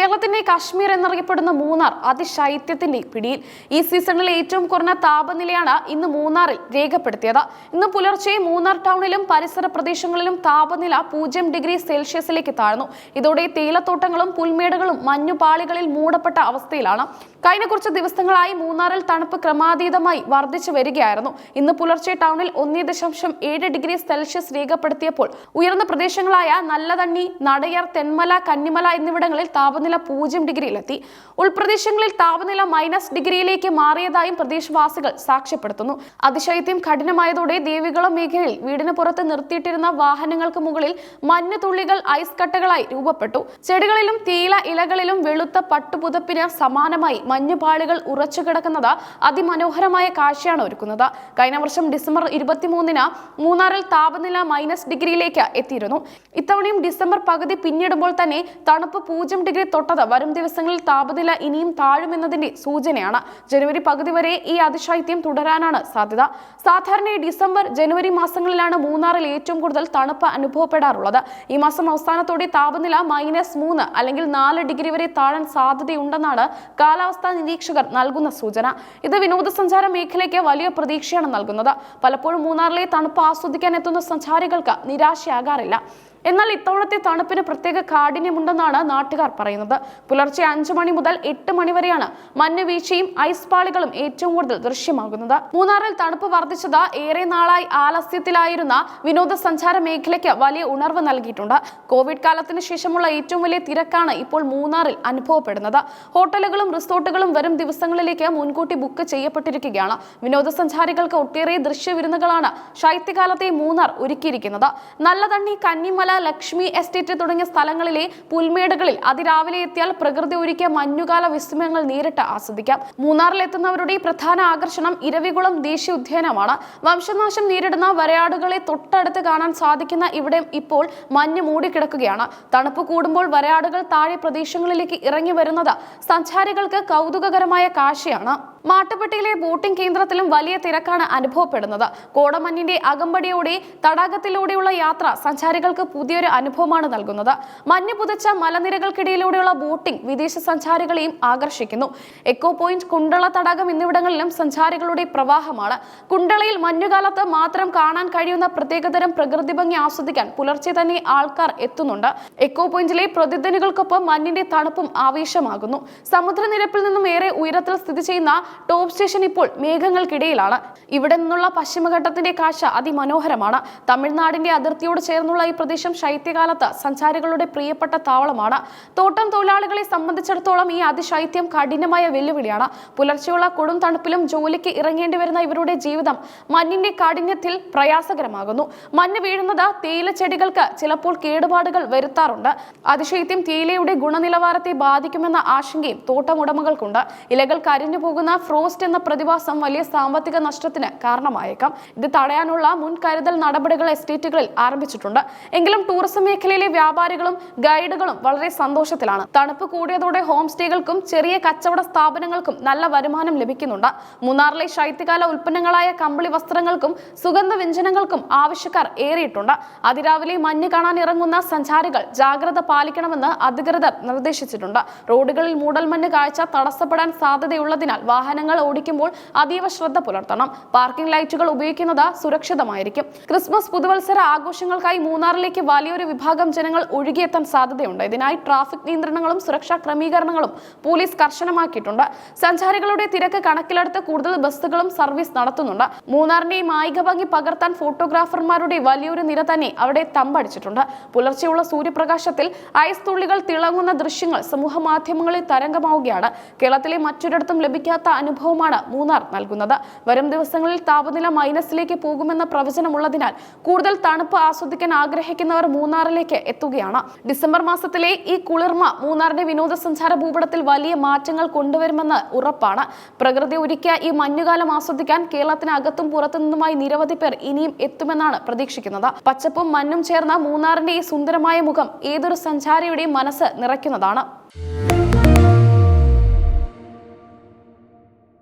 കേരളത്തിന്റെ കാശ്മീർ എന്നറിയപ്പെടുന്ന മൂന്നാർ അതിശൈത്യത്തിന്റെ പിടിയിൽ. ഈ സീസണിലെ ഏറ്റവും കുറഞ്ഞ താപനിലയാണ് ഇന്ന് മൂന്നാറിൽ രേഖപ്പെടുത്തിയത്. ഇന്ന് പുലർച്ചെ മൂന്നാർ ടൗണിലും പരിസര പ്രദേശങ്ങളിലും താപനില 0°C താഴ്ന്നു. ഇതോടെ തേയിലത്തോട്ടങ്ങളും പുൽമേടുകളും മഞ്ഞുപാളികളിൽ മൂടപ്പെട്ട അവസ്ഥയിലാണ്. കഴിഞ്ഞ കുറച്ച് ദിവസങ്ങളായി മൂന്നാറിൽ തണുപ്പ് ക്രമാതീതമായി വർദ്ധിച്ചു വരികയായിരുന്നു. ഇന്ന് പുലർച്ചെ ടൗണിൽ 1.7°C രേഖപ്പെടുത്തിയപ്പോൾ ഉയർന്ന പ്രദേശങ്ങളായ നല്ലതണ്ണി, നടയർ, തെന്മല, കന്നിമല എന്നിവിടങ്ങളിൽ താപനില 0°-ലെത്തി. ഉൾപ്രദേശങ്ങളിൽ താപനില -ഡിഗ്രിയിലേക്ക് മാറിയതായും പ്രദേശവാസികൾ സാക്ഷ്യപ്പെടുത്തുന്നു. അതിശൈത്യം കഠിനമായതോടെ ദേവികുളം മേഖലയിൽ വീടിന് പുറത്ത് നിർത്തിയിട്ടിരുന്ന വാഹനങ്ങൾക്ക് മുകളിൽ മഞ്ഞുതുള്ളികൾ ഐസ് കട്ടകളായി രൂപപ്പെട്ടു. ചെടികളിലും തേയില ഇലകളിലും വെളുത്ത പട്ടുപുതപ്പിന് സമാനമായി മഞ്ഞുപാളികൾ ഉറച്ചു കിടക്കുന്നത് അതിമനോഹരമായ കാഴ്ചയാണ് ഒരുക്കുന്നത്. കഴിഞ്ഞ വർഷം ഡിസംബർ 23-ന് മൂന്നാറിൽ താപനില -ഡിഗ്രിയിലേക്ക് എത്തിയിരുന്നു. ഇത്തവണയും ഡിസംബർ പകുതി പിന്നിടുമ്പോൾ തന്നെ തണുപ്പ് 0° തൊട്ടത് വരും ദിവസങ്ങളിൽ താപനില ഇനിയും താഴുമെന്നതിന്റെ സൂചനയാണ്. ജനുവരി പകുതി വരെ ഈ അതിശൈത്യം തുടരാനാണ് സാധ്യത. സാധാരണ ഡിസംബർ, ജനുവരി മാസങ്ങളിലാണ് മൂന്നാറിൽ ഏറ്റവും കൂടുതൽ തണുപ്പ് അനുഭവപ്പെടാറുള്ളത്. ഈ മാസം അവസാനത്തോടെ താപനില -3 അല്ലെങ്കിൽ 4° വരെ താഴാൻ സാധ്യതയുണ്ടെന്നാണ് കാലാവസ്ഥാ നിരീക്ഷകർ നൽകുന്ന സൂചന. ഇത് വിനോദസഞ്ചാര മേഖലയ്ക്ക് വലിയ പ്രതീക്ഷയാണ് നൽകുന്നത്. പലപ്പോഴും മൂന്നാറിലെ തണുപ്പ് ആസ്വദിക്കാൻ എത്തുന്ന സഞ്ചാരികൾക്ക് നിരാശയാകാറില്ല. എന്നാൽ ഇത്തവണത്തെ തണുപ്പിന് പ്രത്യേക കാഠിന്യമുണ്ടെന്നാണ് നാട്ടുകാർ പറയുന്നത്. പുലർച്ചെ 5 മണി മുതൽ 8 മണി വരെയാണ് മഞ്ഞുവീഴ്ചയും ഐസ് പാളികളും ഏറ്റവും കൂടുതൽ ദൃശ്യമാകുന്നത്. മൂന്നാറിൽ തണുപ്പ് വർദ്ധിച്ചത് ഏറെ നാളായി ആലസ്യത്തിലായിരുന്ന വിനോദസഞ്ചാര മേഖലയ്ക്ക് വലിയ ഉണർവ് നൽകിയിട്ടുണ്ട്. കോവിഡ് കാലത്തിന് ശേഷമുള്ള ഏറ്റവും വലിയ തിരക്കാണ് ഇപ്പോൾ മൂന്നാറിൽ അനുഭവപ്പെടുന്നത്. ഹോട്ടലുകളും റിസോർട്ടുകളും വരും ദിവസങ്ങളിലേക്ക് മുൻകൂട്ടി ബുക്ക് ചെയ്യപ്പെട്ടിരിക്കുകയാണ്. വിനോദസഞ്ചാരികൾക്ക് ഒട്ടേറെ ദൃശ്യവിരുന്നുകളാണ് ശൈത്യകാലത്തെ മൂന്നാർ ഒരുക്കിയിരിക്കുന്നത്. നല്ലതണ്ണി, കന്നിമല, ലക്ഷ്മി എസ്റ്റേറ്റ് തുടങ്ങിയ സ്ഥലങ്ങളിലെ പുൽമേടുകളിൽ അതിരാവിലെ എത്തിയാൽ പ്രകൃതി ഒരുക്കിയ മഞ്ഞുകാല വിസ്മയങ്ങൾ നേരിട്ട് ആസ്വദിക്കാം. മൂന്നാറിൽ എത്തുന്നവരുടെ പ്രധാന ആകർഷണം ഇരവികുളം ദേശീയ ഉദ്യാനമാണ്. വംശനാശം നേരിടുന്ന വരയാടുകളെ തൊട്ടടുത്ത് കാണാൻ സാധിക്കുന്ന ഇവിടെ ഇപ്പോൾ മഞ്ഞ് മൂടിക്കിടക്കുകയാണ്. തണുപ്പ് കൂടുമ്പോൾ വരയാടുകൾ താഴെ പ്രദേശങ്ങളിലേക്ക് ഇറങ്ങി വരുന്നത് സഞ്ചാരികൾക്ക് കൗതുകകരമായ കാഴ്ചയാണ്. മാട്ടുപ്പെട്ടിയിലെ ബോട്ടിംഗ് കേന്ദ്രത്തിലും വലിയ തിരക്കാണ് അനുഭവപ്പെടുന്നത്. കോടമഞ്ഞിന്റെ അകമ്പടിയോടെ തടാകത്തിലൂടെയുള്ള യാത്ര സഞ്ചാരികൾക്ക് പുതിയൊരു അനുഭവമാണ് നൽകുന്നത്. മഞ്ഞ് പുതച്ച മലനിരകൾക്കിടയിലൂടെയുള്ള ബോട്ടിംഗ് വിദേശ സഞ്ചാരികളെയും ആകർഷിക്കുന്നു. എക്കോ പോയിന്റ്, കുണ്ടള തടാകം എന്നിവിടങ്ങളിലും സഞ്ചാരികളുടെ പ്രവാഹമാണ്. കുണ്ടളയിൽ മഞ്ഞുകാലത്ത് മാത്രം കാണാൻ കഴിയുന്ന പ്രത്യേകതരം പ്രകൃതി ഭംഗി ആസ്വദിക്കാൻ പുലർച്ചെ തന്നെ ആൾക്കാർ എത്തുന്നുണ്ട്. എക്കോ പോയിന്റിലെ പ്രതിദിനങ്ങൾക്കൊപ്പം മഞ്ഞിന്റെ തണുപ്പും ആവേശമാകുന്നു. സമുദ്രനിരപ്പിൽ നിന്നും ഏറെ ഉയരത്തിൽ സ്ഥിതി ചെയ്യുന്ന ടോപ്പ് സ്റ്റേഷൻ ഇപ്പോൾ മേഘങ്ങൾക്കിടയിലാണ്. ഇവിടെ നിന്നുള്ള പശ്ചിമഘട്ടത്തിന്റെ കാഴ്ച അതിമനോഹരമാണ്. തമിഴ്നാടിന്റെ അതിർത്തിയോട് ചേർന്നുള്ള ഈ പ്രദേശം ശൈത്യകാലത്ത് സഞ്ചാരികളുടെ പ്രിയപ്പെട്ട താവളമാണ്. തോട്ടം തൊഴിലാളികളെ സംബന്ധിച്ചിടത്തോളം ഈ അതിശൈത്യം കഠിനമായ വെല്ലുവിളിയാണ്. പുലർച്ചെയുള്ള കൊടും തണുപ്പിലും ജോലിക്ക് ഇറങ്ങേണ്ടി വരുന്ന ഇവരുടെ ജീവിതം മഞ്ഞിന്റെ കാഠിന്യത്തിൽ പ്രയാസകരമാകുന്നു. മഞ്ഞ് വീഴുന്നത് തേയില ചെടികൾക്ക് ചിലപ്പോൾ കേടുപാടുകൾ വരുത്താറുണ്ട്. അതിശൈത്യം തേയിലയുടെ ഗുണനിലവാരത്തെ ബാധിക്കുമെന്ന ആശങ്കയും തോട്ടമുടമകൾക്കുണ്ട്. ഇലകൾ കരിഞ്ഞു പോകുന്ന ഫ്രോസ്റ്റ് എന്ന പ്രതിഭാസം വലിയ സാമ്പത്തിക നഷ്ടത്തിന് കാരണമായേക്കാം. ഇത് തടയാനുള്ള മുൻകരുതൽ നടപടികൾ എസ്റ്റേറ്റുകളിൽ ആരംഭിച്ചിട്ടുണ്ട്. എങ്കിലും ടൂറിസം മേഖലയിലെ വ്യാപാരികളും ഗൈഡുകളും വളരെ സന്തോഷത്തിലാണ്. തണുപ്പ് കൂടിയതോടെ ഹോം സ്റ്റേകൾക്കും ചെറിയ കച്ചവട സ്ഥാപനങ്ങൾക്കും നല്ല വരുമാനം ലഭിക്കുന്നുണ്ട്. മൂന്നാറിലെ ശൈത്യകാല ഉൽപ്പന്നങ്ങളായ കമ്പിളി വസ്ത്രങ്ങൾക്കും സുഗന്ധ വ്യഞ്ജനങ്ങൾക്കും ആവശ്യക്കാർ ഏറിയിട്ടുണ്ട്. അതിരാവിലെ മഞ്ഞ് കാണാൻ ഇറങ്ങുന്ന സഞ്ചാരികൾ ജാഗ്രത പാലിക്കണമെന്ന് അധികൃതർ നിർദ്ദേശിച്ചിട്ടുണ്ട്. റോഡുകളിൽ മൂടൽമഞ്ഞ് കാഴ്ച തടസ്സപ്പെടാൻ സാധ്യതയുള്ളതിനാൽ വാഹനങ്ങൾ ഓടിക്കുമ്പോൾ അതീവ ശ്രദ്ധ പുലർത്തണം. പാർക്കിംഗ് ലൈറ്റുകൾ ഉപയോഗിക്കുന്നത് സുരക്ഷിതമായിരിക്കും. ക്രിസ്മസ്, പുതുവത്സര ആഘോഷങ്ങൾക്കായി മൂന്നാറിലേക്ക് വലിയൊരു വിഭാഗം ജനങ്ങൾ ഒഴുകിയെത്താൻ സാധ്യതയുണ്ട്. ഇതിനായി ട്രാഫിക് നിയന്ത്രണങ്ങളും സുരക്ഷാ ക്രമീകരണങ്ങളും പോലീസ് കർശനമാക്കിയിട്ടുണ്ട്. സഞ്ചാരികളുടെ തിരക്ക് കണക്കിലെടുത്ത് കൂടുതൽ ബസ്സുകളും സർവീസ് നടത്തുന്നുണ്ട്. മൂന്നാറിന്റെ മായിക ഭംഗി പകർത്താൻ ഫോട്ടോഗ്രാഫർമാരുടെ വലിയൊരു നിര തന്നെ അവിടെ തമ്പടിച്ചിട്ടുണ്ട്. പുലർച്ചെയുള്ള സൂര്യപ്രകാശത്തിൽ ഐസ് തുള്ളികൾ തിളങ്ങുന്ന ദൃശ്യങ്ങൾ സമൂഹ മാധ്യമങ്ങളിൽ തരംഗമാവുകയാണ്. കേരളത്തിലെ മറ്റൊരിടത്തും ലഭിക്കാത്ത അനുഭവമാണ് മൂന്നാർ നൽകുന്നത്. വരും ദിവസങ്ങളിൽ താപനില മൈനസിലേക്ക് പോകുമെന്ന പ്രവചനമുള്ളതിനാൽ കൂടുതൽ തണുപ്പ് ആസ്വദിക്കാൻ ആഗ്രഹിക്കുന്നവർ മൂന്നാറിലേക്ക് എത്തുകയാണ്. ഡിസംബർ മാസത്തിലെ ഈ കുളിർമ മൂന്നാറിന്റെ വിനോദസഞ്ചാര ഭൂപടത്തിൽ വലിയ മാറ്റങ്ങൾ കൊണ്ടുവരുമെന്ന് ഉറപ്പാണ്. പ്രകൃതി ഒരുക്കിയ ഈ മഞ്ഞുകാലം ആസ്വദിക്കാൻ കേരളത്തിനകത്തും പുറത്തു നിന്നുമായി നിരവധി പേർ ഇനിയും എത്തുമെന്നാണ് പ്രതീക്ഷിക്കുന്നത്. പച്ചപ്പും മഞ്ഞും ചേർന്ന മൂന്നാറിന്റെ ഈ സുന്ദരമായ മുഖം ഏതൊരു സഞ്ചാരിയുടെയും മനസ്സ് നിറയ്ക്കുന്നതാണ്.